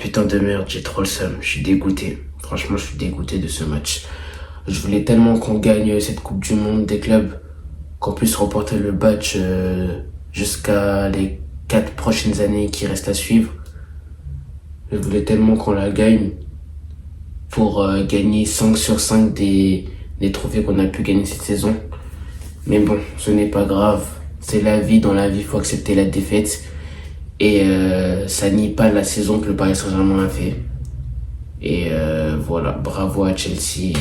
putain de merde, j'ai trop le seum, je suis dégoûté. Franchement, je suis dégoûté de ce match. Je voulais tellement qu'on gagne cette Coupe du Monde des clubs, qu'on puisse remporter le badge jusqu'à les 4 prochaines années qui restent à suivre. Je voulais tellement qu'on la gagne pour gagner 5 sur 5 des trophées qu'on a pu gagner cette saison. Mais bon, ce n'est pas grave. C'est la vie, dans la vie, il faut accepter la défaite. Et ça nie pas la saison que le Paris Saint-Germain a fait. Et voilà, bravo à Chelsea.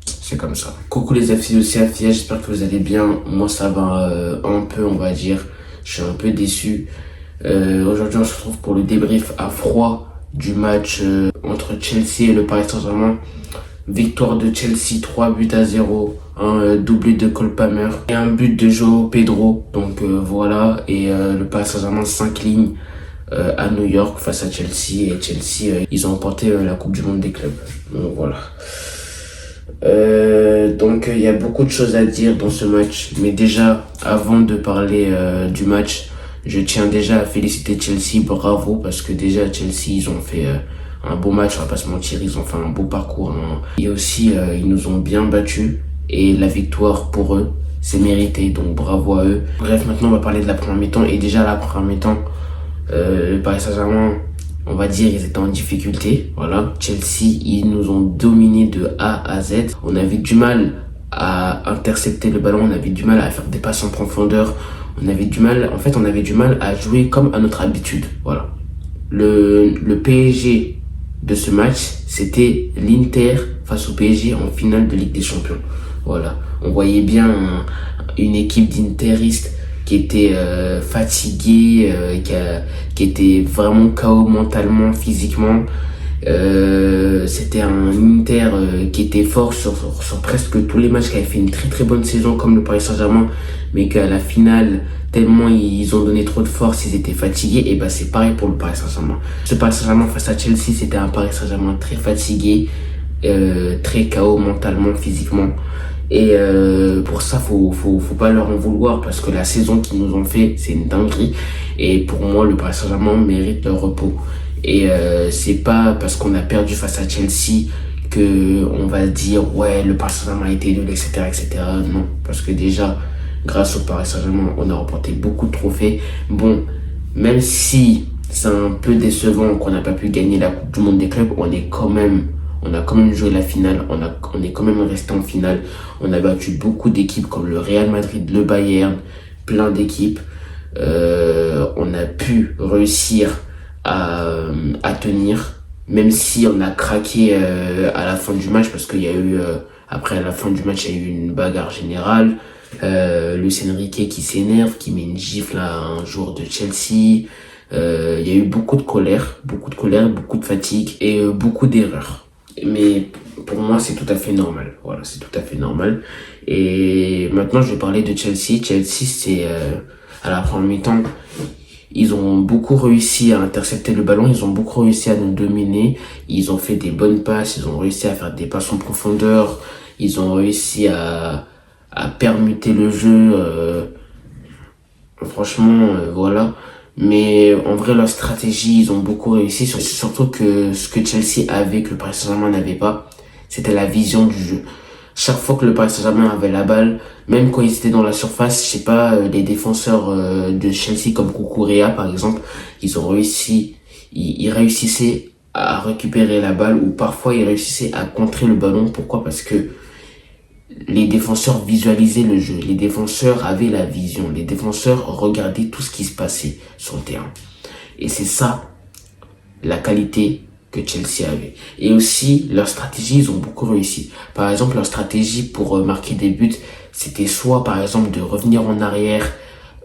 C'est comme ça. Coucou les FC de CFIA, j'espère que vous allez bien. Moi ça va un peu, on va dire. Je suis un peu déçu. Aujourd'hui on se retrouve pour le débrief à froid du match entre Chelsea et le Paris Saint-Germain. Victoire de Chelsea 3-0, un doublé de Cole Palmer et un but de João Pedro. Donc voilà, et le Paris Saint-Germain s'incline à New York face à Chelsea. Et Chelsea, ils ont remporté la Coupe du Monde des clubs. Donc voilà. Donc il y a beaucoup de choses à dire dans ce match. Mais déjà, avant de parler du match, je tiens déjà à féliciter Chelsea. Bravo, parce que déjà Chelsea, ils ont fait un beau match, on va pas se mentir, ils ont fait un beau parcours. Et aussi, ils nous ont bien battus. Et la victoire pour eux, c'est mérité. Donc bravo à eux. Bref, maintenant on va parler de la première mi-temps. Et déjà la première mi-temps, le Paris Saint-Germain, on va dire, ils étaient en difficulté. Voilà. Chelsea, ils nous ont dominé de A à Z. On avait du mal à intercepter le ballon. On avait du mal à faire des passes en profondeur. On avait du mal à jouer comme à notre habitude. Voilà. Le PSG de ce match, c'était l'Inter face au PSG en finale de Ligue des Champions. Voilà. On voyait bien une équipe d'Interistes qui était fatiguée, qui était vraiment KO mentalement, physiquement. C'était un Inter qui était fort sur presque tous les matchs, qui avait fait une très très bonne saison comme le Paris Saint-Germain, mais qu'à la finale, tellement ils ont donné trop de force, ils étaient fatigués. Et c'est pareil pour le Paris Saint-Germain. Ce Paris Saint-Germain face à Chelsea, c'était un Paris Saint-Germain très fatigué, très KO mentalement, physiquement. Et pour ça, faut pas leur en vouloir, parce que la saison qu'ils nous ont fait, c'est une dinguerie. Et pour moi, le Paris Saint-Germain mérite leur repos. Et c'est pas parce qu'on a perdu face à Chelsea que on va dire ouais, le Paris Saint-Germain a été nul, etc., etc. Non, parce que déjà, grâce au Paris Saint-Germain, on a remporté beaucoup de trophées. Bon, même si c'est un peu décevant qu'on n'a pas pu gagner la Coupe du Monde des clubs, on a quand même joué la finale, on est quand même resté en finale. On a battu beaucoup d'équipes comme le Real Madrid, le Bayern, plein d'équipes. On a pu réussir à tenir, même si on a craqué à la fin du match, parce qu'il y a eu, après la fin du match, il y a eu une bagarre générale. Luis Enrique qui s'énerve, qui met une gifle à un joueur de Chelsea. Il y a eu beaucoup de colère, beaucoup de fatigue et beaucoup d'erreurs. Mais pour moi, c'est tout à fait normal. Voilà, c'est tout à fait normal. Et maintenant, je vais parler de Chelsea. Chelsea, c'est à la première mi-temps, ils ont beaucoup réussi à intercepter le ballon, ils ont beaucoup réussi à nous dominer. Ils ont fait des bonnes passes, ils ont réussi à faire des passes en profondeur, ils ont réussi à permuter le jeu. Franchement, voilà. Mais en vrai, leur stratégie, ils ont beaucoup réussi. Surtout que ce que Chelsea avait, que le Paris Saint-Germain n'avait pas, c'était la vision du jeu. Chaque fois que le Paris Saint-Germain avait la balle, même quand ils étaient dans la surface, je sais pas, les défenseurs de Chelsea comme Cucurella par exemple, ils réussissaient à récupérer la balle, ou parfois ils réussissaient à contrer le ballon. Pourquoi? Parce que les défenseurs visualisaient le jeu, les défenseurs avaient la vision, les défenseurs regardaient tout ce qui se passait sur le terrain. Et c'est ça, la qualité que Chelsea avait. Et aussi, leur stratégie, ils ont beaucoup réussi. Par exemple, leur stratégie pour marquer des buts, c'était soit, par exemple, de revenir en arrière,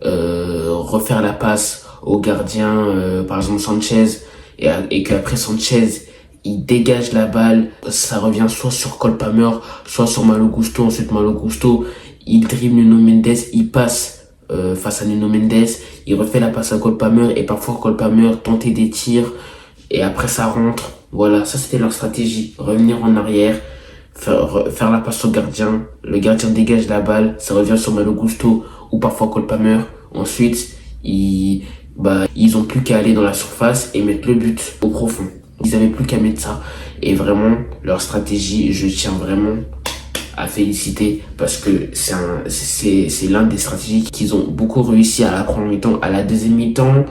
refaire la passe au gardien, par exemple Sanchez, et qu'après Sanchez, il dégage la balle, ça revient soit sur Cole Palmer, soit sur Malo Gusto. Ensuite, Malo Gusto, il dribble Nuno Mendes, il passe face à Nuno Mendes, il refait la passe à Cole Palmer, et parfois Cole Palmer tentait des tirs, et après ça rentre. Voilà, ça c'était leur stratégie. Revenir en arrière, faire la passe au gardien, le gardien dégage la balle, ça revient sur Malo Gusto, ou parfois Cole Palmer. Ensuite, bah, ils ont plus qu'à aller dans la surface et mettre le but au profond. Ils avaient plus qu'à mettre ça. Et vraiment, leur stratégie, je tiens vraiment à féliciter parce que c'est l'un des stratégies qu'ils ont beaucoup réussi à la première mi-temps. À la deuxième mi-temps,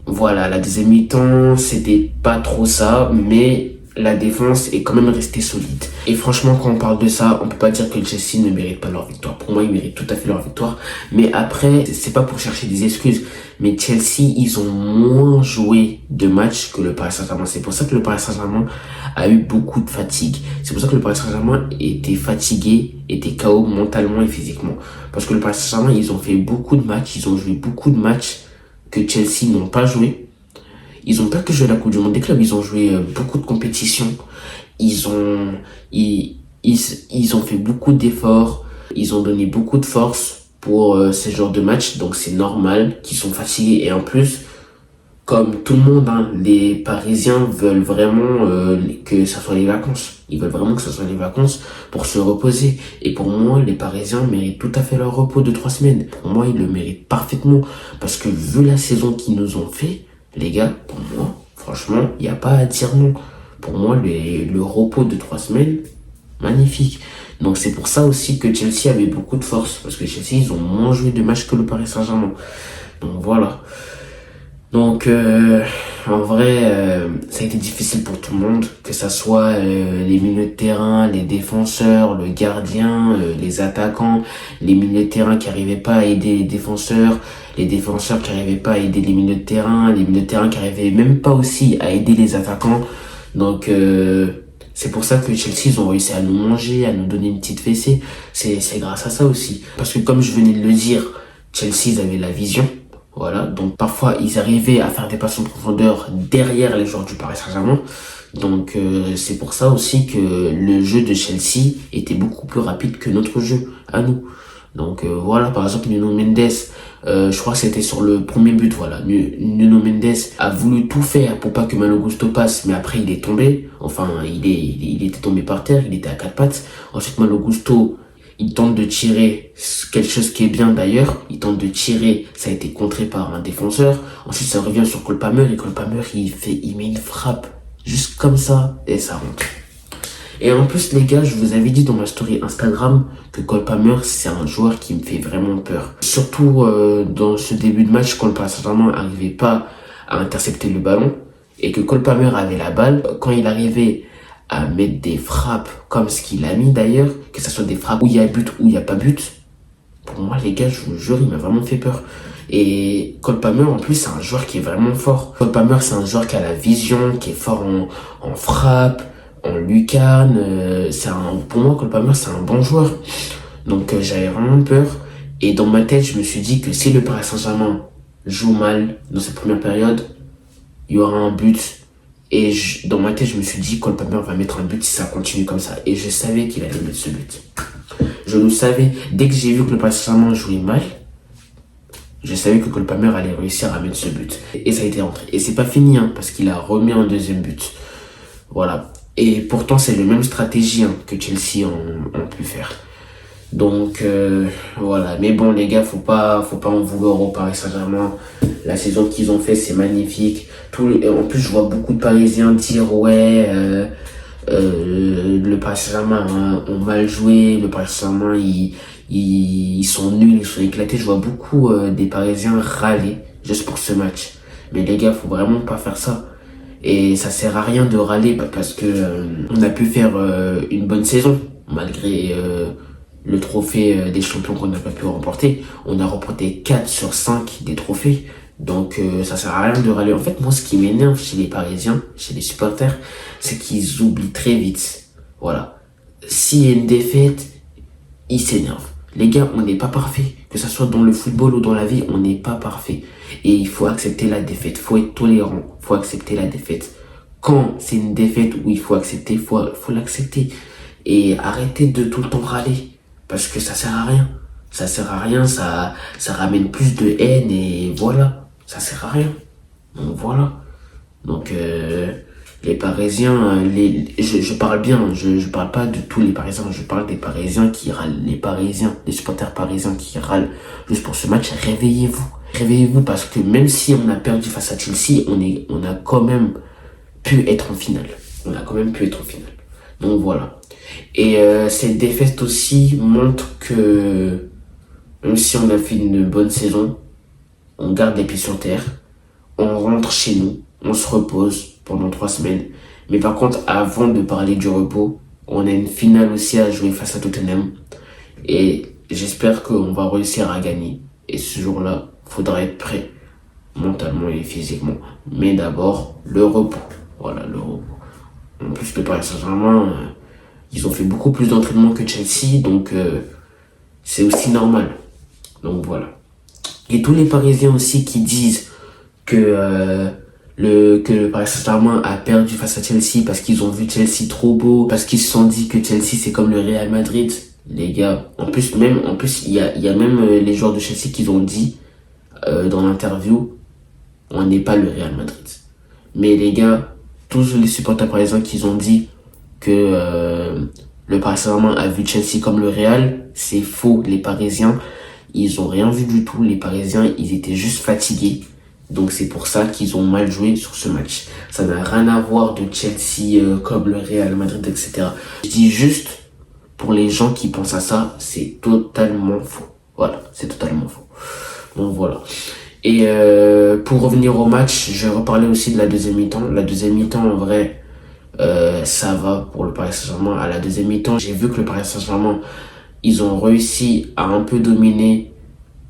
voilà, la deuxième mi-temps, c'était pas trop ça, mais la défense est quand même restée solide. Et franchement, quand on parle de ça, on peut pas dire que le Chelsea ne mérite pas leur victoire. Pour moi, ils méritent tout à fait leur victoire. Mais après, c'est pas pour chercher des excuses. Mais Chelsea, ils ont moins joué de matchs que le Paris Saint-Germain. C'est pour ça que le Paris Saint-Germain a eu beaucoup de fatigue. C'est pour ça que le Paris Saint-Germain était fatigué, était KO mentalement et physiquement. Parce que le Paris Saint-Germain, ils ont fait beaucoup de matchs, ils ont joué beaucoup de matchs que Chelsea n'ont pas joué. Ils ont pas que joué la Coupe du Monde des clubs, ils ont joué beaucoup de compétitions. Ils ont fait beaucoup d'efforts. Ils ont donné beaucoup de force pour ces genres de matchs. Donc c'est normal qu'ils sont fatigués. Et en plus, comme tout le monde, hein, les Parisiens veulent vraiment que ça soit les vacances. Ils veulent vraiment que ça soit les vacances pour se reposer. Et pour moi, les Parisiens méritent tout à fait leur repos de 3 semaines. Pour moi, ils le méritent parfaitement. Parce que vu la saison qu'ils nous ont fait, les gars, pour moi, franchement, il n'y a pas à dire non. Pour moi, le repos de 3 semaines, magnifique. Donc c'est pour ça aussi que Chelsea avait beaucoup de force. Parce que Chelsea, ils ont moins joué de matchs que le Paris Saint-Germain. Donc voilà. Donc en vrai, ça a été difficile pour tout le monde. Que ça soit les milieux de terrain, les défenseurs, le gardien, les attaquants, les milieux de terrain qui n'arrivaient pas à aider les défenseurs qui n'arrivaient pas à aider les milieux de terrain, les milieux de terrain qui n'arrivaient même pas aussi à aider les attaquants. Donc c'est pour ça que Chelsea ils ont réussi à nous manger, à nous donner une petite fessée. C'est grâce à ça aussi. Parce que comme je venais de le dire, Chelsea ils avaient la vision. Voilà, donc parfois ils arrivaient à faire des passes en profondeur derrière les joueurs du Paris Saint-Germain. Donc c'est pour ça aussi que le jeu de Chelsea était beaucoup plus rapide que notre jeu à nous. Donc voilà, par exemple Nuno Mendes, je crois que c'était sur le premier but, voilà. Nuno Mendes a voulu tout faire pour pas que Malo Gusto passe, mais après il est tombé. Enfin, il était tombé par terre, il était à 4 pattes. Ensuite Malo Gusto, il tente de tirer, quelque chose qui est bien d'ailleurs, il tente de tirer, ça a été contré par un défenseur. Ensuite ça revient sur Cole Palmer et Cole Palmer il met une frappe juste comme ça et ça rentre. Et en plus les gars, je vous avais dit dans ma story Instagram que Cole Palmer c'est un joueur qui me fait vraiment peur. Surtout dans ce début de match quand le Paris Saint-Germain n'arrivait pas à intercepter le ballon et que Cole Palmer avait la balle, quand il arrivait à mettre des frappes comme ce qu'il a mis d'ailleurs, que ce soit des frappes où il y a but ou il n'y a pas but, pour moi les gars, je vous jure, il m'a vraiment fait peur. Et Cole Palmer en plus c'est un joueur qui est vraiment fort. Cole Palmer c'est un joueur qui a la vision, qui est fort en frappe, en lucarne, pour moi Cole Palmer c'est un bon joueur. Donc j'avais vraiment peur. Et dans ma tête je me suis dit que si le Paris Saint-Germain joue mal dans cette première période, il y aura un but. Et dans ma tête, je me suis dit, Cole Palmer va mettre un but si ça continue comme ça. Et je savais qu'il allait mettre ce but. Je le savais. Dès que j'ai vu que le Paris Saint-Germain jouait mal, je savais que Cole Palmer allait réussir à mettre ce but. Et ça a été rentré. Et c'est pas fini, hein, parce qu'il a remis un deuxième but. Voilà. Et pourtant, c'est la même stratégie hein, que Chelsea ont pu faire. Donc voilà, mais bon les gars, faut pas en vouloir au Paris Saint-Germain. La saison qu'ils ont fait, c'est magnifique. En plus, je vois beaucoup de Parisiens dire ouais, le Paris Saint-Germain ont mal joué, le Paris Saint-Germain ils sont nuls, ils sont éclatés. Je vois beaucoup des Parisiens râler juste pour ce match. Mais les gars, faut vraiment pas faire ça. Et ça sert à rien de râler parce que on a pu faire une bonne saison malgré le trophée des champions qu'on n'a pas pu remporter. On a remporté 4 sur 5 des trophées. Donc ça sert à rien de râler. En fait, moi, ce qui m'énerve chez les Parisiens, chez les supporters, c'est qu'ils oublient très vite. Voilà. S'il y a une défaite, ils s'énervent. Les gars, on n'est pas parfait. Que ça soit dans le football ou dans la vie, on n'est pas parfait. Et il faut accepter la défaite. Faut être tolérant. Faut accepter la défaite. Quand c'est une défaite où il faut accepter, faut l'accepter. Et arrêtez de tout le temps râler. Parce que ça sert à rien. Ça sert à rien, ça ramène plus de haine et voilà. Ça sert à rien. Donc voilà. Donc les Parisiens, je parle bien, je parle pas de tous les Parisiens, je parle des Parisiens qui râlent, les supporters parisiens qui râlent juste pour ce match. Réveillez-vous. Réveillez-vous parce que même si on a perdu face à Chelsea, on a quand même pu être en finale. On a quand même pu être en finale. Donc voilà. Et cette défaite aussi montre que même si on a fait une bonne saison, on garde les pieds sur terre, on rentre chez nous, on se repose pendant 3 semaines. Mais par contre, avant de parler du repos, on a une finale aussi à jouer face à Tottenham. Et j'espère qu'on va réussir à gagner. Et ce jour-là, faudra être prêt mentalement et physiquement. Mais d'abord, le repos. Voilà, le repos. En plus, le Paris Saint-Germain, ils ont fait beaucoup plus d'entraînement que Chelsea, donc c'est aussi normal. Donc voilà. Et tous les Parisiens aussi qui disent que le Paris Saint-Germain a perdu face à Chelsea parce qu'ils ont vu Chelsea trop beau, parce qu'ils se sont dit que Chelsea c'est comme le Real Madrid. Les gars, en plus, il y a même les joueurs de Chelsea qui ont dit dans l'interview, on n'est pas le Real Madrid. Mais les gars, tous les supporters parisiens qui ont dit que le Paris Saint-Germain a vu Chelsea comme le Real, c'est faux. Les Parisiens, ils ont rien vu du tout. Les Parisiens, ils étaient juste fatigués. Donc c'est pour ça qu'ils ont mal joué sur ce match. Ça n'a rien à voir de Chelsea comme le Real Madrid, etc. Je dis juste, pour les gens qui pensent à ça, c'est totalement faux. Voilà, c'est totalement faux. Donc voilà. Et pour revenir au match, je vais reparler aussi de la deuxième mi-temps. La deuxième mi-temps, en vrai, ça va pour le Paris Saint-Germain. À la deuxième mi-temps, j'ai vu que le Paris Saint-Germain, ils ont réussi à un peu dominer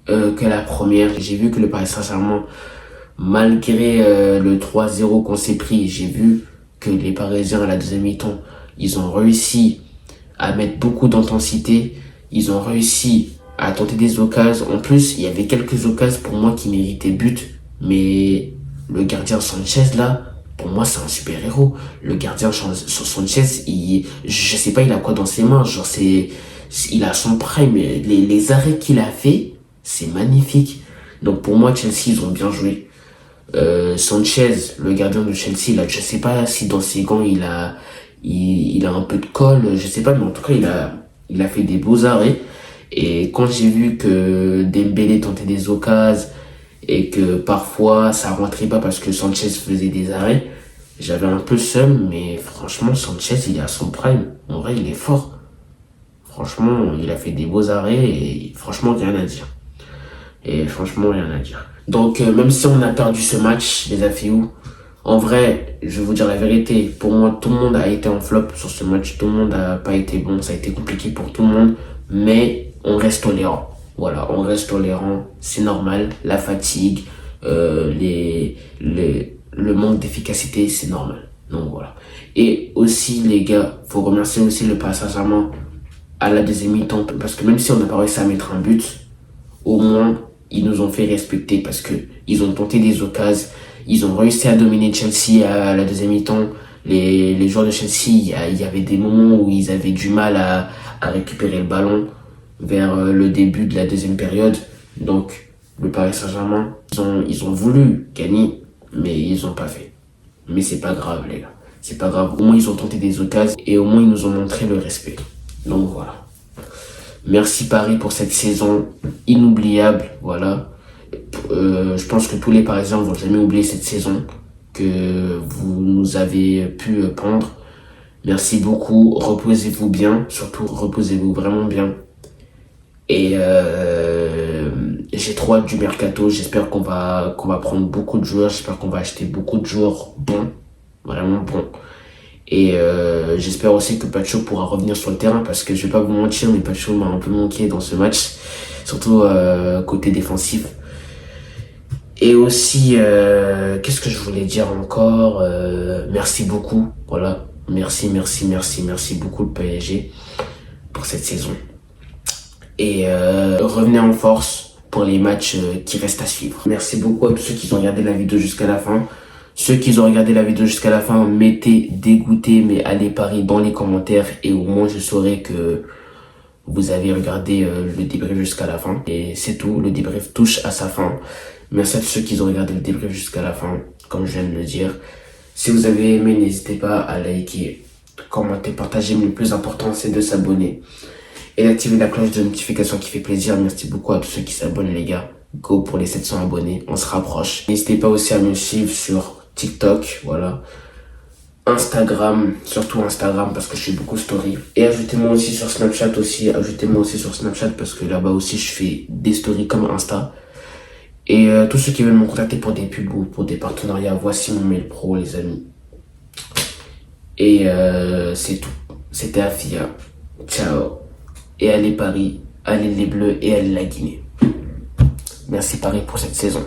que la première. J'ai vu que le Paris Saint-Germain, malgré le 3-0 qu'on s'est pris, j'ai vu que les Parisiens à la deuxième mi-temps, ils ont réussi à mettre beaucoup d'intensité. Ils ont réussi à tenter des occasions. En plus, il y avait quelques occasions pour moi qui méritaient but. Mais le gardien Sanchez, là, pour moi, c'est un super-héros. Le gardien Sanchez, je sais pas, il a quoi dans ses mains. Genre, il a son prime. Les arrêts qu'il a fait, c'est magnifique. Donc, pour moi, Chelsea, ils ont bien joué. Sanchez, le gardien de Chelsea, là, je sais pas si dans ses gants, il a un peu de colle, je sais pas, mais en tout cas, il a fait des beaux arrêts. Et quand j'ai vu que Dembélé tentait des occasions et que parfois ça rentrait pas parce que Sanchez faisait des arrêts, j'avais un peu seum, mais franchement, Sanchez, il est à son prime. En vrai, il est fort. Franchement, il a fait des beaux arrêts et franchement, rien à dire. Et franchement, rien à dire. Donc, même si on a perdu ce match, les Afiou, en vrai, je vais vous dire la vérité. Pour moi, tout le monde a été en flop sur ce match. Tout le monde n'a pas été bon. Ça a été compliqué pour tout le monde. Mais on reste tolérant. Voilà, on reste tolérant. C'est normal. La fatigue, le manque d'efficacité, c'est normal. Donc voilà. Et aussi, les gars, faut remercier aussi le Paris Saint-Germain à la deuxième mi-temps. Parce que même si on n'a pas réussi à mettre un but, au moins, ils nous ont fait respecter parce que ils ont tenté des occasions. Ils ont réussi à dominer Chelsea à la deuxième mi-temps. Les joueurs de Chelsea, il y avait des moments où ils avaient du mal à récupérer le ballon vers le début de la deuxième période. Donc, le Paris Saint-Germain, ils ont voulu gagner, mais ils ont pas fait. Mais c'est pas grave, les gars. C'est pas grave. Au moins, ils ont tenté des occasions et au moins, ils nous ont montré le respect. Donc, voilà. Merci Paris pour cette saison inoubliable, voilà. Je pense que tous les Parisiens vont jamais oublier cette saison que vous nous avez pu pendre. Merci beaucoup, reposez-vous bien, surtout reposez-vous vraiment bien. Et j'ai trop hâte du mercato, j'espère qu'on va prendre beaucoup de joueurs, j'espère qu'on va acheter beaucoup de joueurs bons, vraiment bons. Et j'espère aussi que Pacho pourra revenir sur le terrain parce que je vais pas vous mentir, mais Pacho m'a un peu manqué dans ce match, surtout côté défensif. Et aussi, qu'est-ce que je voulais dire encore, merci beaucoup, voilà, merci beaucoup le PSG pour cette saison. Et revenez en force pour les matchs qui restent à suivre. Merci beaucoup à tous ceux qui ont regardé la vidéo jusqu'à la fin. Ceux qui ont regardé la vidéo jusqu'à la fin, mettez dégoûté, mais allez Paris dans les commentaires et au moins je saurai que vous avez regardé le débrief jusqu'à la fin. Et c'est tout, le débrief touche à sa fin. Merci à tous ceux qui ont regardé le débrief jusqu'à la fin, comme je viens de le dire. Si vous avez aimé, n'hésitez pas à liker, commenter, partager, mais le plus important c'est de s'abonner. Et d'activer la cloche de notification qui fait plaisir. Merci beaucoup à tous ceux qui s'abonnent les gars. Go pour les 700 abonnés, on se rapproche. N'hésitez pas aussi à me suivre sur TikTok, voilà. Instagram, surtout Instagram parce que je fais beaucoup story. Et ajoutez-moi aussi sur Snapchat parce que là-bas aussi je fais des stories comme Insta. Et tous ceux qui veulent me contacter pour des pubs ou pour des partenariats, voici mon mail pro les amis. Et c'est tout. C'était Afia. Ciao. Et allez Paris, allez les Bleus et allez la Guinée. Merci Paris pour cette saison.